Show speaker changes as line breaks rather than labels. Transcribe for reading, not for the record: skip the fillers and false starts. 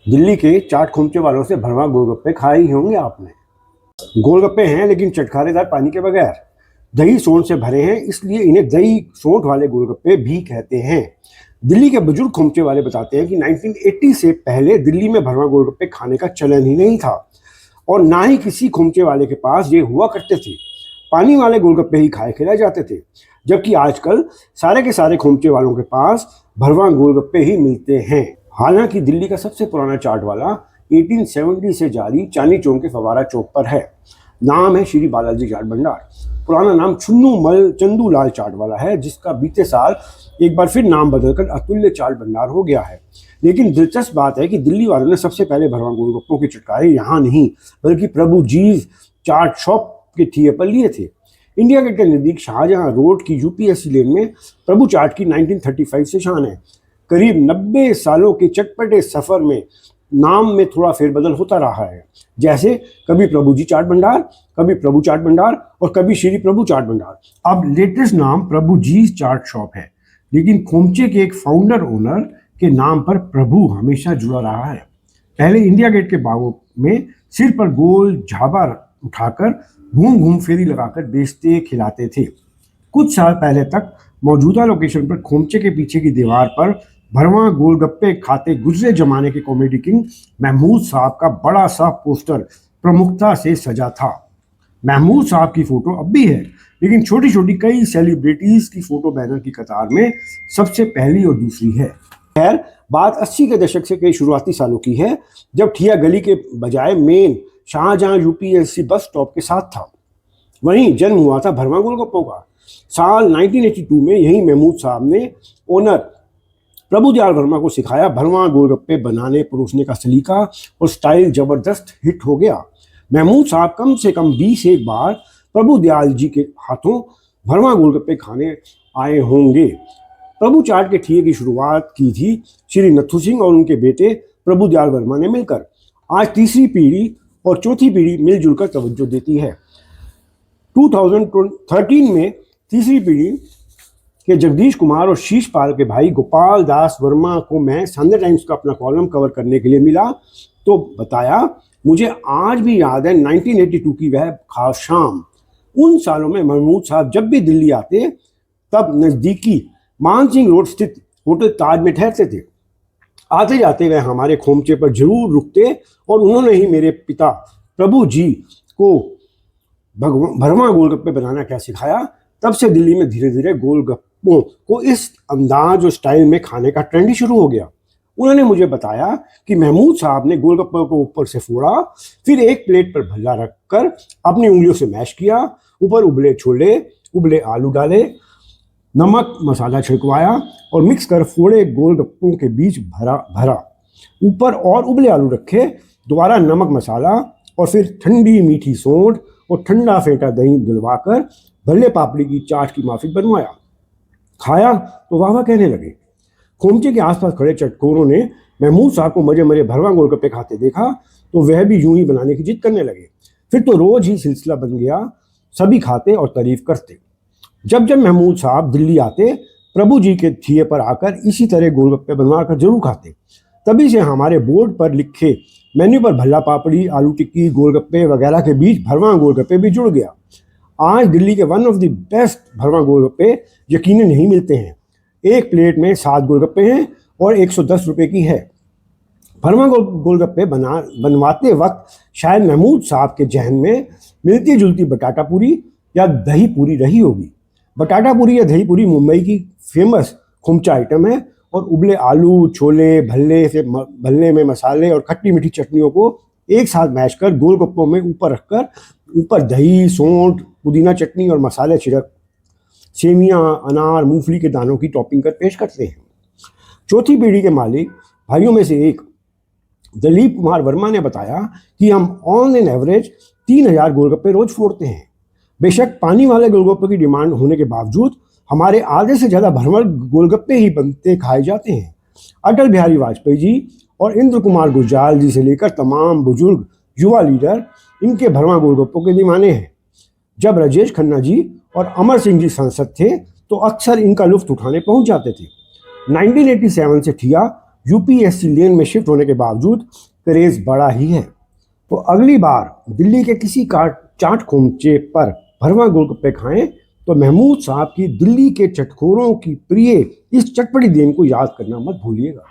दिल्ली के चाट खोमचे वालों से भरवा गोलगप्पे खाए ही होंगे आपने। गोलगप्पे हैं लेकिन चटखारेदार पानी के बगैर। दही सोंठ से भरे हैं, इसलिए इन्हें दही सोंठ वाले गोलगप्पे भी कहते हैं। दिल्ली के बुजुर्ग खोमचे वाले बताते हैं कि 1980 से पहले दिल्ली में भरवा गोलगप्पे खाने का चलन ही नहीं था और ना ही किसी खोमचे वाले के पास ये हुआ करते थे। पानी वाले गोलगप्पे ही खाए खिलाए जाते थे, जबकि आजकल सारे के सारे खोमचे वालों के पास भरवा गोलगप्पे ही मिलते हैं। हालांकि दिल्ली का सबसे पुराना चाट वाला 1870 से जारी चांदनी चौक के फवारा चौक पर है। नाम है श्री बालाजी चाट भंडार। पुराना नाम छुन्नू मल चंदू लाल चाट वाला है, जिसका बीते साल एक बार फिर नाम बदलकर अतुल्य चाट भंडार हो गया है। लेकिन दिलचस्प बात है कि दिल्ली वालों ने सबसे पहले भरवा गोलगप्पों के चटकारे यहाँ नहीं बल्कि प्रभु जीज चाट शॉप के ठिए पर लिए थे। इंडिया गेट के नज़दीक शाहजहां रोड की यूपीएससी लेन में प्रभु चाट की 1935 से शान है। करीब 90 सालों के चटपटे सफर में नाम में थोड़ा फेरबदल होता रहा है, जैसे कभी प्रभु जी चाट भंडार, कभी प्रभु चाट भंडार और कभी श्री प्रभु चाट भंडार। अब लेटेस्ट नाम प्रभु जी चाट शॉप है, लेकिन खोमचे के एक फाउंडर ओनर के नाम पर प्रभु हमेशा जुड़ा रहा है। पहले इंडिया गेट के बागों में सिर पर गोल झाबा उठाकर घूम घूम फेरी लगाकर बेचते खिलाते थे। कुछ साल पहले तक मौजूदा लोकेशन पर खोमचे के पीछे की दीवार पर भरवा गोलगप्पे खाते गुजरे जमाने के कॉमेडी किंग महमूद साहब का बड़ा सा पोस्टर प्रमुखता से सजा था। महमूद साहब की फोटो अब भी है, लेकिन छोटी छोटी कई सेलिब्रिटीज की फोटो बैनर की कतार में सबसे पहली और दूसरी है। खैर, बात 80 के दशक से कई शुरुआती सालों की है, जब ठिया गली के बजाय main Shahjahan UPSC bus stop के साथ था। वहीं जन्म हुआ था भरवा गोलगप्पों का। साल 1982 में यही महमूद साहब ने ओनर प्रभु दयाल वर्मा को सिखाया भरवा गोलगप्पे बनाने परोसने का सलीका, और स्टाइल जबरदस्त हिट हो गया। महमूद साहब कम से कम 20 एक बार प्रभु दयाल जी के हाथों भरवा गोलगप्पे खाने आए होंगे। प्रभु चाट के ठिए की शुरुआत की थी श्री नथु सिंह और उनके बेटे प्रभु दयाल वर्मा ने मिलकर। आज तीसरी पीढ़ी और चौथी पीढ़ी मिलजुल कर तवज्जो देती है। 2013 में तीसरी पीढ़ी के जगदीश कुमार और शीश पाल के भाई गोपाल दास वर्मा को मैं संडे टाइम्स का अपना कॉलम कवर करने के लिए मिला, तो बताया, मुझे आज भी याद है 1982 की वह खास शाम। उन सालों में महमूद साहब जब भी दिल्ली आते तब नज़दीकी मान सिंह रोड स्थित होटल ताज में ठहरते थे। आते जाते वह हमारे खोमचे पर जरूर रुकते और उन्होंने ही मेरे पिता प्रभु जी को भरवा गोलगप्पे बनाना क्या सिखाया। तब से दिल्ली में धीरे धीरे गोलगप्पों को इस अंदाज और स्टाइल में खाने का ट्रेंड ही शुरू हो गया। उन्होंने मुझे बताया कि महमूद साहब ने गोलगप्पों को ऊपर से फोड़ा, फिर एक प्लेट पर भल्ला रखकर अपनी उंगलियों से मैश किया, ऊपर उबले छोले उबले आलू डाले, नमक मसाला छिड़कवाया और मिक्स कर फोड़े गोलगप्पों के बीच भरा ऊपर और उबले आलू रखे, दोबारा नमक मसाला और फिर ठंडी मीठी सोंठ और ठंडा फेंटा दही दिलवाकर भल्ले पापड़ी की चाट की माफिक बनवाया। खाया तो वाह वाह कहने लगे। खोमचे के आसपास खड़े चटकोरों ने महमूद साहब को मजे मजे भरवा गोलगप्पे खाते देखा तो वह भी यूं ही बनाने की जिद करने लगे। फिर तो रोज ही सिलसिला बन गया, सभी खाते और तारीफ करते। जब जब महमूद साहब दिल्ली आते, प्रभु जी के ठिए पर आकर इसी तरह गोलगप्पे बनवा कर जरूर खाते। तभी से हमारे बोर्ड पर लिखे मेन्यू पर भल्ला पापड़ी, आलू टिक्की, गोलगप्पे वगैरह के बीच भरवा गोलगप्पे भी जुड़ गया। आज दिल्ली के वन ऑफ द बेस्ट भरवा गोलगप्पे यकीनन नहीं मिलते हैं। एक प्लेट में 7 गोलगप्पे हैं और 110 रुपये की है। भरवा गोलगप्पे बनवाते वक्त शायद महमूद साहब के जहन में मिलती जुलती बटाटा पूरी या दही पूरी रही होगी। बटाटा पूरी या दही पूरी मुंबई की फेमस खोमचा आइटम है और उबले आलू, छोले, भल्ले में मसाले और खट्टी मीठी चटनियों को एक साथ मैश कर गोलगप्पों में ऊपर रखकर ऊपर दही, सौंठ, पुदीना चटनी और मसाले छिड़क सेवियां, अनार, मूंगफली के दानों की टॉपिंग कर पेश करते हैं। चौथी पीढ़ी के मालिक भाइयों में से एक दिलीप कुमार वर्मा ने बताया कि हम ऑन एन एवरेज 3000 गोलगप्पे रोज फोड़ते हैं। बेशक पानी वाले गोलगप्पे की डिमांड होने के बावजूद हमारे आधे से ज़्यादा भरवा गोलगप्पे ही बनते खाए जाते हैं। अटल बिहारी वाजपेयी जी और इंद्र कुमार गुजराल जी से लेकर तमाम बुजुर्ग युवा लीडर इनके भरवा गोलगप्पों के दीवाने हैं। जब राजेश खन्ना जी और अमर सिंह जी सांसद थे तो अक्सर इनका लुत्फ उठाने पहुंच जाते थे। 1987 से ठिया यूपीएससी लेन में शिफ्ट होने के बावजूद क्रेज बड़ा ही है। तो अगली बार दिल्ली के किसी चाट खोमचे पर भरवा गोलगप्पे खाएं तो महमूद साहब की दिल्ली के चटखोरों की प्रिय इस चटपटी देन को याद करना मत भूलिएगा।